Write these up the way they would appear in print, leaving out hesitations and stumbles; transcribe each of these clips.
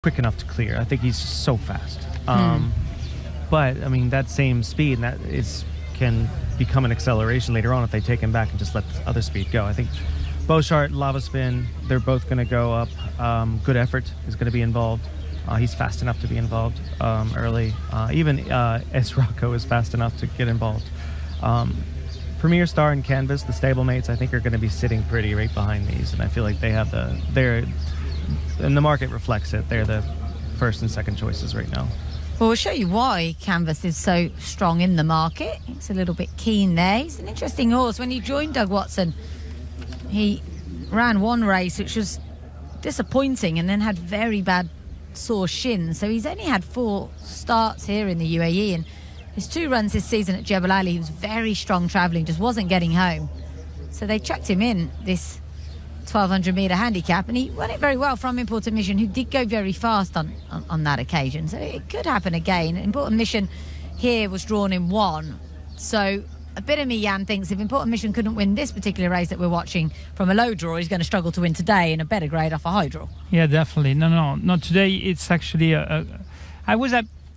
quick enough to clear. I think he's just so fast. But I mean, that same speed can become an acceleration later on if they take him back and just let the other speed go. I think Beauchart, Lava Spin, they're both going to go up. Good Effort is going to be involved. He's fast enough to be involved early. Even S. Rocco is fast enough to get involved. Premier Star and Canvas, the stablemates, I think are going to be sitting pretty right behind these, and I feel like they have and the market reflects it. They're the first and second choices right now. Well, we'll show you why Canvas is so strong in the market. It's a little bit keen there. He's an interesting horse. When he joined Doug Watson, he ran one race which was disappointing and then had very bad sore shins. So he's only had 4 starts here in the UAE, and his 2 runs this season at Jebel Ali, he was very strong travelling, just wasn't getting home. So they chucked him in this 1,200 metre handicap, and he won it very well from Important Mission, who did go very fast on that occasion. So it could happen again. Important Mission here was drawn in 1. So a bit of me, Jan, thinks if Important Mission couldn't win this particular race that we're watching from a low draw, he's going to struggle to win today in a better grade off a high draw. Yeah, definitely. No, not today. It's actually I was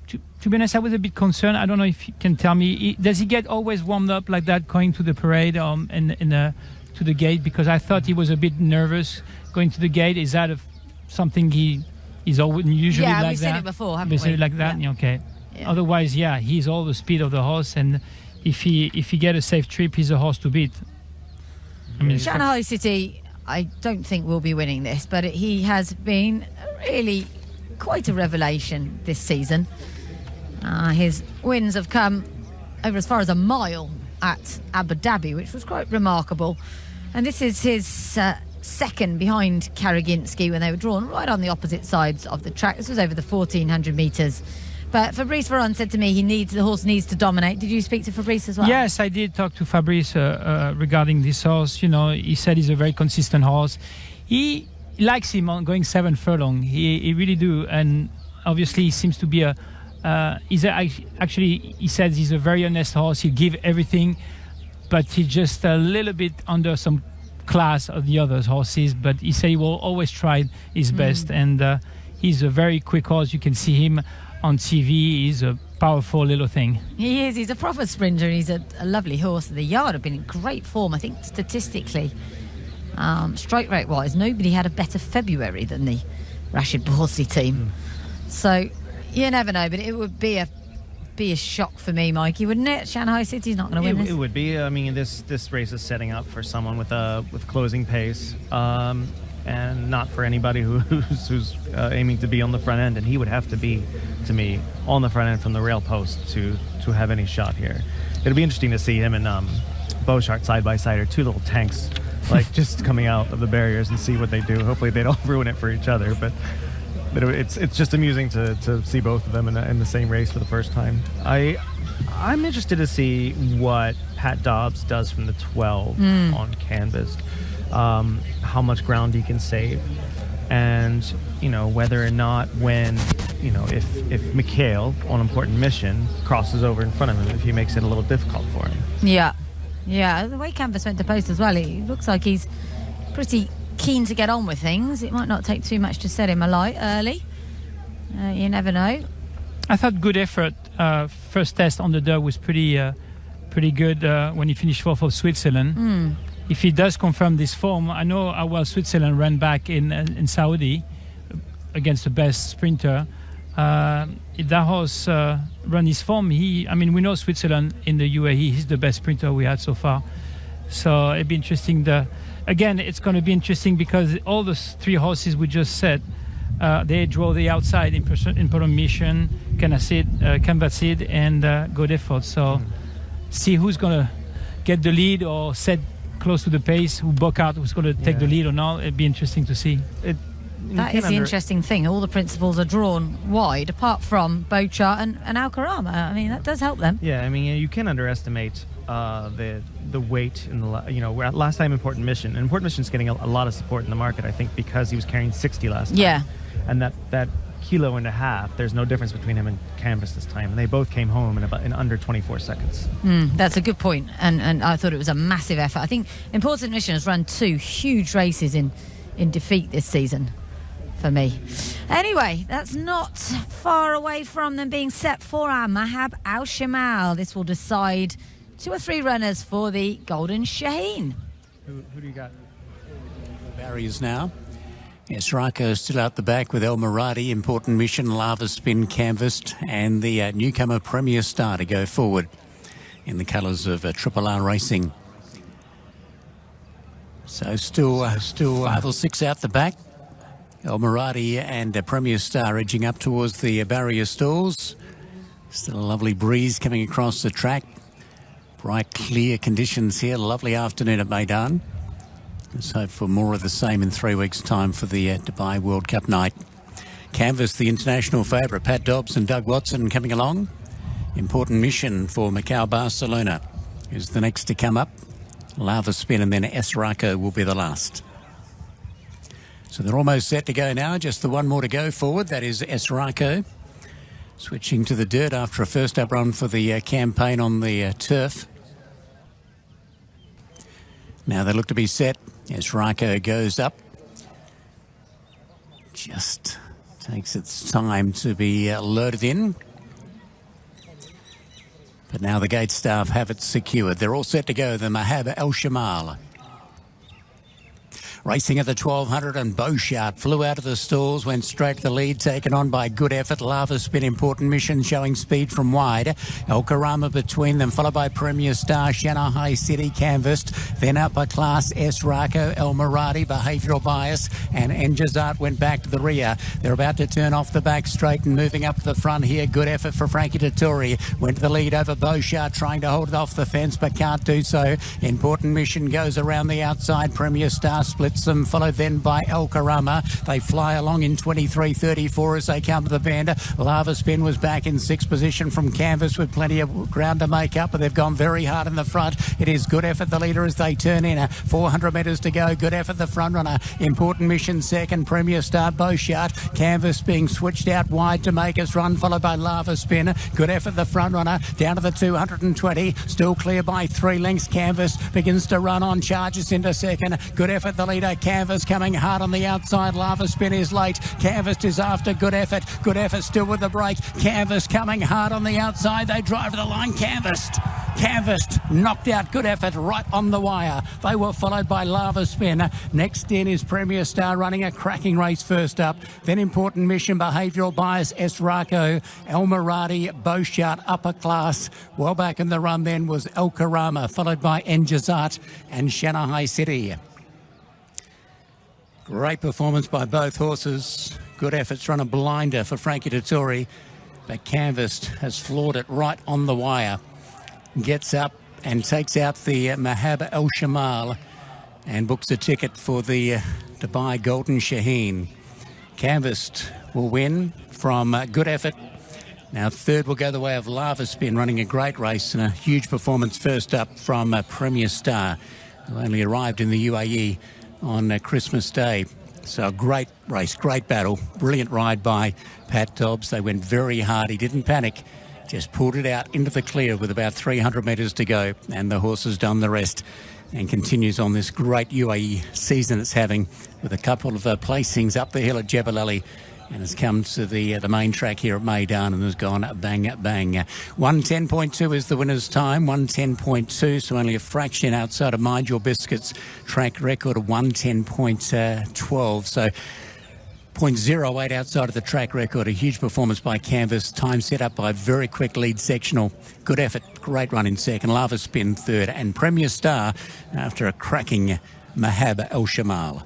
to be honest, I was a bit concerned. I don't know if you can tell me, does he get always warmed up like that going to the parade to the gate? Because I thought he was a bit nervous going to the gate. Is that something he's always usually like that? Yeah, we've seen it before, haven't we? Seen it like that? Yeah. Okay. Yeah. Otherwise, yeah, he's all the speed of the horse, and if he get a safe trip, he's a horse to beat. I mean, Shanghai City, I don't think will be winning this, but he has been really quite a revelation this season. His wins have come over as far as a mile at Abu Dhabi, which was quite remarkable. And this is his second behind Karaginski when they were drawn right on the opposite sides of the track. This was over the 1,400 metres. But Fabrice Veron said to me the horse needs to dominate. Did you speak to Fabrice as well? Yes, I did talk to Fabrice regarding this horse. You know, he said he's a very consistent horse. He likes him on going 7 furlong. He really do. And obviously he seems to be he says he's a very honest horse. He'll give everything, but he's just a little bit under some class of the other horses. But he said he will always try his best, and he's a very quick horse. You can see him on TV. He's a powerful little thing. He is. He's a proper sprinter. He's a lovely horse. The yard have been in great form. I think statistically, strike rate wise, nobody had a better February than the Rashid Borsley team. So you never know, but it would be a shock for me, Mikey, wouldn't it? Shanghai City's not going to win this. It would be. I mean, this race is setting up for someone with closing pace, and not for anybody who's aiming to be on the front end. And he would have to be, to me, on the front end from the rail post to have any shot here. It'll be interesting to see him and Beauchart side by side, or 2 little tanks, like just coming out of the barriers, and see what they do. Hopefully they don't ruin it for each other, but it's just amusing to see both of them in the same race for the first time. I'm interested to see what Pat Dobbs does from the 12 on canvas, how much ground he can save, and whether or not if Mikhail on Important Mission crosses over in front of him, if he makes it a little difficult for him. Yeah, the way Canvas went to post as well, it looks like he's pretty keen to get on with things. It might not take too much to set him alight early. You never know. I thought Good Effort first test on the dirt was pretty good when he finished 4th of Switzerland. If he does confirm this form, I know how well Switzerland ran back in Saudi against the best sprinter. If that horse run his form, we know Switzerland in the UAE, he's the best sprinter we had so far. So it'd be interesting. Again, it's going to be interesting because all the 3 horses we just said, they draw the outside in Important Mission, Canvasid, and Good Effort. So see who's going to get the lead or set close to the pace, who buck out, who's going to take the lead or not. It'd be interesting to see. That is the interesting thing. All the principals are drawn wide, apart from Beauchart and Alcarama. I mean, that does help them. Yeah, I mean, you can't underestimate the weight in the last time Important Mission's getting a lot of support in the market, I think, because he was carrying 60 last time. Yeah, and that kilo and a half, there's no difference between him and Canvas this time, and they both came home in under 24 seconds. That's a good point, and I thought it was a massive effort. I think Important Mission has run 2 huge races in defeat this season for me. Anyway, that's not far away from them being set for our Mahab Al Shamal. This will decide 2 or 3 runners for the Golden Shaheen. Who do you got? Barriers now. Yes, Rocco still out the back with Almoradi, Important Mission, Lava Spin canvassed, and the newcomer Premier Star to go forward in the colours of Triple R Racing. So still 5 or 6 out the back. Almoradi and Premier Star edging up towards the barrier stalls. Still a lovely breeze coming across the track. Bright, clear conditions here. Lovely afternoon at Meydan. Let's hope for more of the same in 3 weeks' time for the Dubai World Cup night. Canvas, the international favourite, Pat Dobbs and Doug Watson coming along. Important Mission for Macau Barcelona is the next to come up. Lava Spin and then Esraco will be the last. So they're almost set to go now. Just the one more to go forward. That is Esraco. Switching to the dirt after a first up run for the campaign on the turf. Now they look to be set. Esraco goes up. Just takes its time to be loaded in. But now the gate staff have it secured. They're all set to go. The Mahab El Shamal. Racing at the 1200 and Beauchart flew out of the stalls, went straight to the lead, taken on by Good Effort. Lava Spin, Important Mission showing speed from wide. El Karama between them, followed by Premier Star, Shanghai City canvassed. Then Upper Class, Esraco, Almoradi, Behavioural Bias, and Enjazat went back to the rear. They're about to turn off the back straight and moving up to the front here. Good Effort for Frankie Dettori. Went to the lead over Beauchart, trying to hold it off the fence, but can't do so. Important Mission goes around the outside. Premier Star splits them, followed then by El Karama. They fly along in 23.34 as they come to the bend. Lava Spin was back in 6th position from canvas with plenty of ground to make up, but they've gone very hard in the front. It is Good Effort the leader as they turn in. 400 metres to go. Good Effort the front runner. Important Mission second. Premier Star Beauchart. Canvas being switched out wide to make us run, followed by Lava Spin. Good Effort the front runner down to the 220. Still clear by 3 lengths. Canvas begins to run on, charges into second. Good Effort the leader. Canvas coming hard on the outside. Lava Spin is late. Canvas is after Good Effort. Good Effort still with the break. Canvas coming hard on the outside. They drive to the line. Canvassed, knocked out Good Effort right on the wire. They were followed by Lava Spin. Next in is Premier Star running a cracking race first up. Then Important Mission, Behavioural Bias, Esraco, Almoradi, Beauchart, Upper Class. Well back in the run then was El Karama, followed by Enjazat and Shanghai City. Great performance by both horses. Good Effort's run a blinder for Frankie Dettori, but canvassed has floored it right on the wire. Gets up and takes out the Mahab El Shamal and books a ticket for the Dubai Golden Shaheen. Canvassed will win from Good Effort. Now third will go the way of Lava Spin, running a great race and a huge performance first up from Premier Star, who only arrived in the UAE on Christmas Day. So a great race, great battle, brilliant ride by Pat Dobbs. They went very hard. He didn't panic, just pulled it out into the clear with about 300 metres to go, and the horse has done the rest and continues on this great UAE season it's having with a couple of placings up the hill at Jebel Ali, and has come to the main track here at Meydan and has gone bang, bang. 1:10.2 is the winner's time, 1:10.2, so only a fraction outside of Mind Your Biscuits track record of 1:10.12, so 0.08 outside of the track record. A huge performance by Canvas, time set up by a very quick lead sectional. Good Effort, great run in second, Lava Spin third, and Premier Star after a cracking Mahab El Shamal.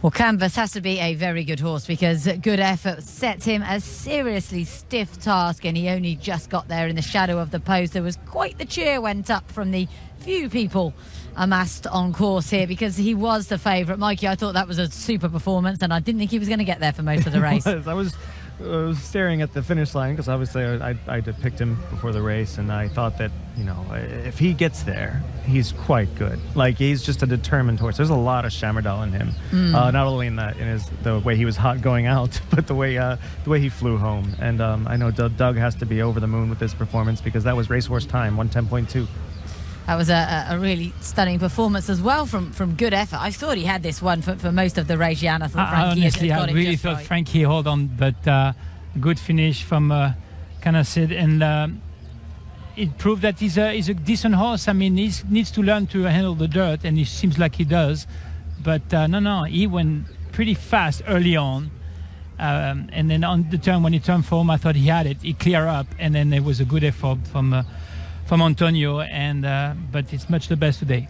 Well, Canvas has to be a very good horse because Good Effort set him a seriously stiff task, and he only just got there in the shadow of the post. There was quite the cheer went up from the few people amassed on course here because he was the favourite. Mikey, I thought that was a super performance, and I didn't think he was going to get there for most of the race. I was staring at the finish line because obviously I picked him before the race, and I thought that, you know, if he gets there, he's quite good. Like, he's just a determined horse. There's a lot of Shamardal in him, not only in the way he was hot going out, but the way he flew home. And I know Doug has to be over the moon with this performance because that was racehorse time, 1:10.2. That was a really stunning performance as well from Good Effort. I thought he had this one for most of the race, Jan. I thought Frankie honestly, had got I it really just thought right. Frankie hold on, but good finish from Canasid, and it proved that he's a decent horse. I mean, he needs to learn to handle the dirt, and it seems like he does. But no, he went pretty fast early on. And then on the turn, when he turned for home, I thought he had it. He cleared up, and then there was a good effort from Antonio. But it's much the best today.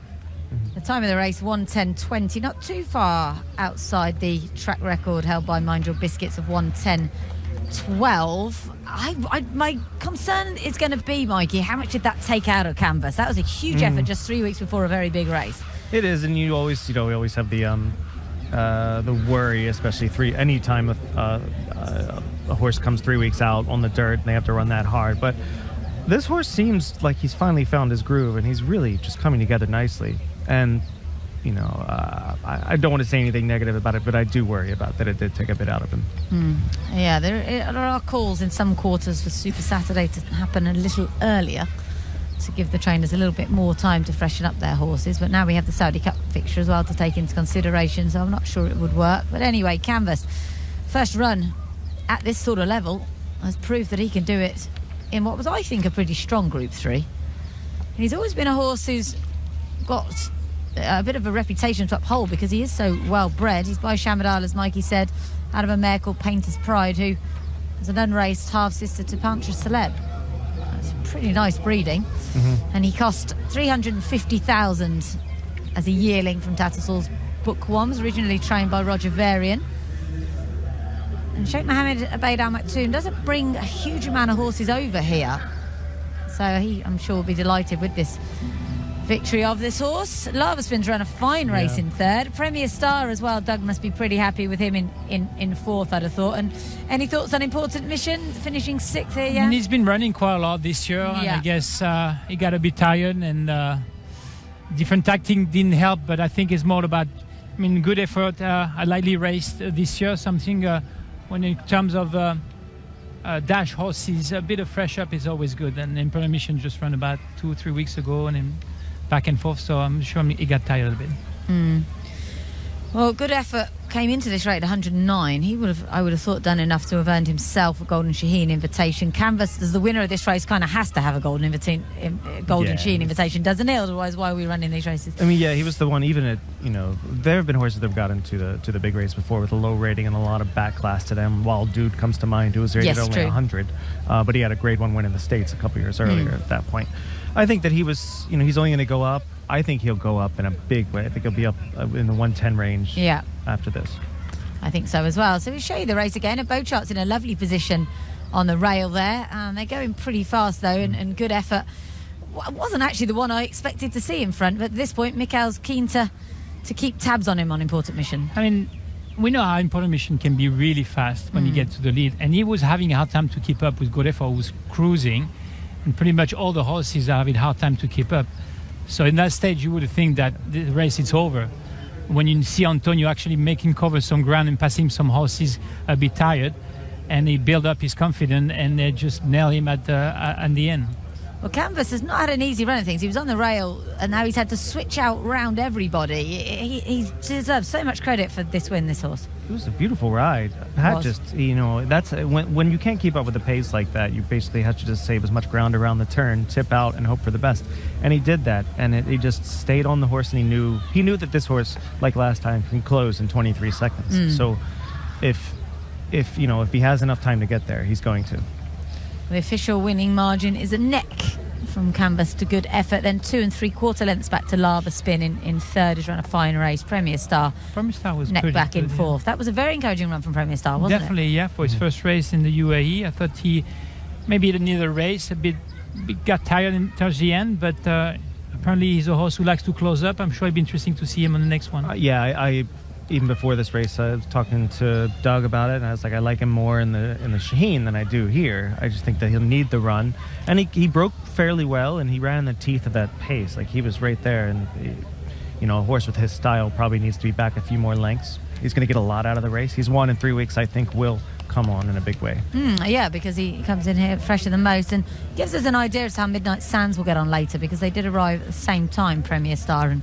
The time of the race, 1:10.20, not too far outside the track record held by Mind Your Biscuits of 1:10.12. My concern is going to be, Mikey, how much did that take out of Canvas? That was a huge effort just 3 weeks before a very big race. It is, and we always have the worry, especially anytime a horse comes 3 weeks out on the dirt and they have to run that hard. But this horse seems like he's finally found his groove, and he's really just coming together nicely. And I don't want to say anything negative about it, but I do worry about that it did take a bit out of him. Yeah, there are calls in some quarters for Super Saturday to happen a little earlier to give the trainers a little bit more time to freshen up their horses. But now we have the Saudi Cup fixture as well to take into consideration, so I'm not sure it would work. But anyway, Canvas, first run at this sort of level, has proved that he can do it in what was, I think, a pretty strong Group 3. And he's always been a horse who's got a bit of a reputation to uphold because he is so well bred. He's by Shamadal, as Mikey said, out of a mare called Painter's Pride, who is an unraced half-sister to Pantra Celeb. It's pretty nice breeding. And he cost 350,000 as a yearling from Tattersalls Bookworms, originally trained by Roger Varian. And Sheikh Mohammed Abeid Al Maktoum doesn't bring a huge amount of horses over here, so he, I'm sure, will be delighted with this victory of this horse. Lava Spin's run a fine race in third. Premier Star as well. Doug must be pretty happy with him in fourth, I'd have thought. And any thoughts on Important Mission finishing sixth here? Yeah, I mean, he's been running quite a lot this year, and I guess he got a bit tired, and different tactic didn't help. But I think it's more about, good effort. I lightly raced this year. Something when in terms of dash horses, a bit of fresh up is always good. And Important Mission just ran about 2 or 3 weeks ago, and then back and forth, so I'm sure he got tired a little bit. Well, Good Effort came into this rate at 109. I would have thought, done enough to have earned himself a Golden Shaheen invitation. Canvas, as the winner of this race, kind of has to have a Golden Shaheen invitation, doesn't it? Otherwise, why are we running these races? I mean, yeah, he was the one. Even at there have been horses that have gotten to the big race before with a low rating and a lot of backlash to them. Wild Dude comes to mind, who was rated only 100, but he had a Grade 1 win in the States a couple years earlier at that point. I think that he was, he's only going to go up. I think he'll go up in a big way. I think he'll be up in the 110 range after this. I think so as well. So we'll show you the race again. Beauchart's in a lovely position on the rail there. They're going pretty fast, though, and Good Effort wasn't actually the one I expected to see in front. But at this point, Mikhail's keen to keep tabs on him on Important Mission. I mean, we know how Important Mission can be really fast when you get to the lead. And he was having a hard time to keep up with Good Effort, who was cruising. And pretty much all the horses are having a hard time to keep up. So in that stage, you would think that the race is over. When you see Antonio actually making cover some ground and passing some horses a bit tired, and he built up his confidence, and they just nail him at the end. Well, Canvas has not had an easy run of things. He was on the rail, and now he's had to switch out round everybody. He deserves so much credit for this win, this horse. It was a beautiful ride. That's when you can't keep up with the pace like that, you basically have to just save as much ground around the turn, tip out, and hope for the best. And he did that, and he just stayed on the horse, and he knew that this horse, like last time, can close in 23 seconds. So if he has enough time to get there, he's going to. The official winning margin is a neck from Canvas to Good Effort, then 2 3/4 lengths back to Lava Spin in third, who's run a fine race. Premier Star was neck back in fourth. That was a very encouraging run from Premier Star, wasn't Definitely, yeah, for his first race in the UAE. I thought he maybe near the race a bit got tired towards the end, but apparently he's a horse who likes to close up. I'm sure it'd be interesting to see him on the next one. I even before this race, I was talking to Doug about it, and I was like, I like him more in the Shaheen than I do here. I just think that he'll need the run, and he broke fairly well, and he ran in the teeth of that pace. Like, he was right there, and a horse with his style probably needs to be back a few more lengths. He's going to get a lot out of the race. He's won in 3 weeks. I think will come on in a big way. Yeah, because he comes in here fresher than most and gives us an idea as to how Midnight Sands will get on later, because they did arrive at the same time, Premier Star and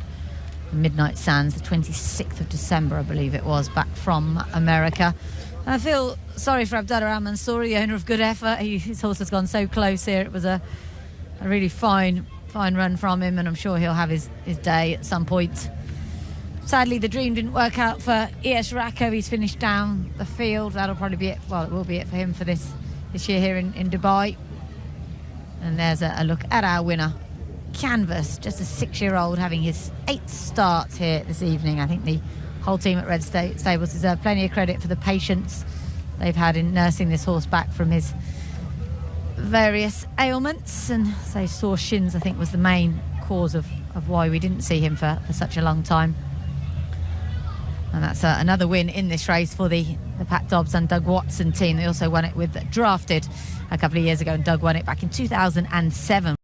Midnight Sands, the 26th of December, I believe it was, back from America. And I feel sorry for Abdullah Al Mansouri, the owner of Good Effort. His horse has gone so close here. It was a really fine run from him, and I'm sure he'll have his day at some point. Sadly, the dream didn't work out for E.S. Racco. He's finished down the field. That'll probably be it. Well, it will be it for him for this year here in Dubai. And there's a look at our winner, Canvas, just a 6-year-old having his 8th start here this evening. I think the whole team at Red Stables deserve plenty of credit for the patience they've had in nursing this horse back from his various ailments. And so sore shins, I think, was the main cause of why we didn't see him for such a long time. And that's another win in this race for the Pat Dobbs and Doug Watson team. They also won it with Drafted a couple of years ago, and Doug won it back in 2007.